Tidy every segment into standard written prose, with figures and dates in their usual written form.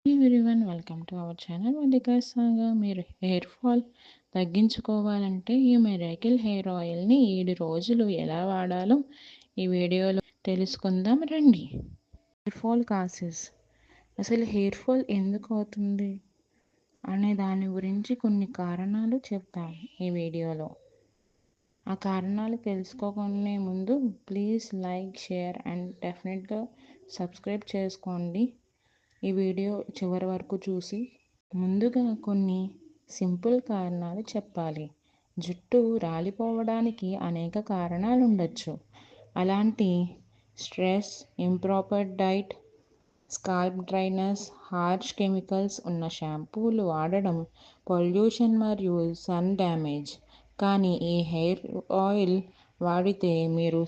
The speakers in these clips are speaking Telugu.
Everyone welcome to our channel Mallika Saga. మీరు హెయిర్ ఫాల్ తగ్గించుకోవాలంటే ఈ మిరాకిల్ హెయిర్ ఆయిల్ని 7 రోజులు ఎలా వాడాలో ఈ వీడియోలో తెలుసుకుందాం రండి. హెయిర్ ఫాల్ కాసెస్, అసలు హెయిర్ ఫాల్ ఎందుకు అవుతుంది అనే దాని గురించి కొన్ని కారణాలు చెప్తాను ఈ వీడియోలో. ఆ కారణాలు తెలుసుకోకునే ముందు ప్లీజ్ లైక్, షేర్ అండ్ డెఫినెట్గా సబ్స్క్రైబ్ చేసుకోండి ఈ వీడియో చివరి వరకు చూసి. ముందుగా కొన్ని సింపుల్ కారణాలు చెప్పాలి. జుట్టు రాలిపోవడానికి అనేక కారణాలు ఉండొచ్చు. అలాంటి stress, improper diet, scalp dryness, harsh chemicals ఉన్న షాంపూలు వాడడం, పొల్యూషన్ మరియు సన్ డ్యామేజ్. కానీ ఈ హెయిర్ ఆయిల్ వాడితే మీరు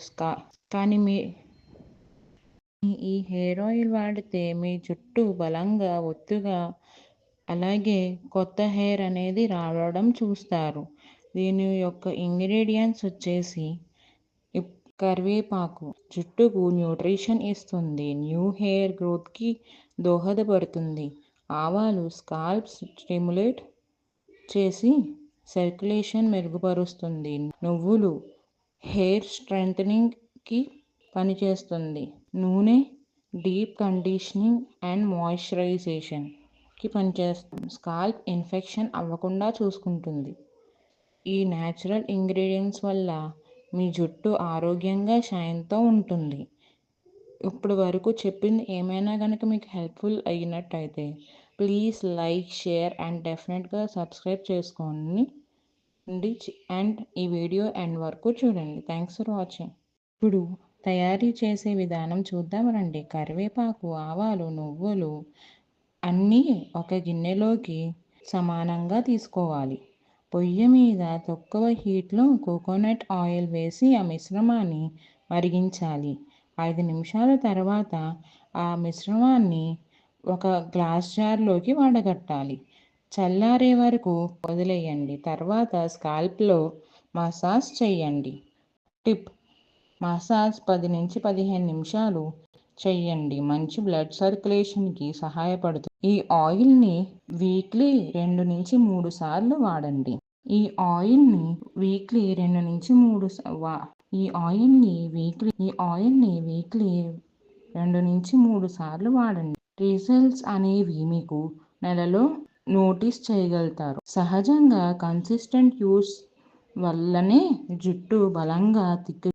మీ జుట్టు బలంగా, ఒత్తుగా, అలాగే కొత్త హెయిర్ అనేది రావడం చూస్తారు. దీని యొక్క ఇంగ్రీడియంట్స్ వచ్చేసి కరివేపాకు జుట్టుకు న్యూట్రిషన్ ఇస్తుంది, న్యూ హెయిర్ గ్రోత్కి దోహదపడుతుంది. ఆవాలు స్కాల్ప్ స్టిమ్యులేట్ చేసి సర్క్యులేషన్ మెరుగుపరుస్తుంది. నువ్వులు హెయిర్ స్ట్రెంథనింగ్కి పనిచేస్తుంది. నూనె డీప్ కండిషనింగ్ అండ్ మాయిశ్చరైజేషన్కి పనిచేస్తుంది. స్కాల్ప్ ఇన్ఫెక్షన్ అవ్వకుండా చూసుకుంటుంది. ఈ న్యాచురల్ ఇంగ్రీడియంట్స్ వల్ల మీ జుట్టు ఆరోగ్యంగా, షైన్తో ఉంటుంది. ఇప్పుడు వరకు చెప్పింది ఏమైనా కనుక మీకు హెల్ప్ఫుల్ అయినట్టయితే ప్లీజ్ లైక్, షేర్ అండ్ డెఫినెట్గా సబ్స్క్రైబ్ చేసుకోండి అండ్ ఈ వీడియో ఎండ్ వరకు చూడండి. Thanks for watching. ఇప్పుడు తయారీ చేసే విధానం చూద్దాం రండి. కరివేపాకు, ఆవాలు, నువ్వులు అన్నీ ఒక గిన్నెలోకి సమానంగా తీసుకోవాలి. పొయ్యి మీద తక్కువ హీట్లో కోకోనట్ ఆయిల్ వేసి ఆ మిశ్రమాన్ని మరిగించాలి. 5 నిమిషాల తర్వాత ఆ మిశ్రమాన్ని ఒక గ్లాస్ జార్లోకి వడగట్టాలి. చల్లారే వరకు వదిలేయండి. తర్వాత స్కాల్ప్లో మసాజ్ చేయండి. టిప్: మసాజ్ 10 నుంచి 15 నిమిషాలు చేయండి. మంచి బ్లడ్ సర్క్యులేషన్కి సహాయపడుతుంది. ఈ ఆయిల్ని వీక్లీ 2 నుంచి 3 సార్లు వాడండి. ఈ ఆయిల్ని వీక్లీ 2 నుంచి 3 సార్లు వాడండి. రిజల్ట్స్ అనేవి మీకు నెలలో నోటీస్ చేయగలుగుతారు. సహజంగా కన్సిస్టెంట్ యూస్ వల్లనే జుట్టు బలంగా,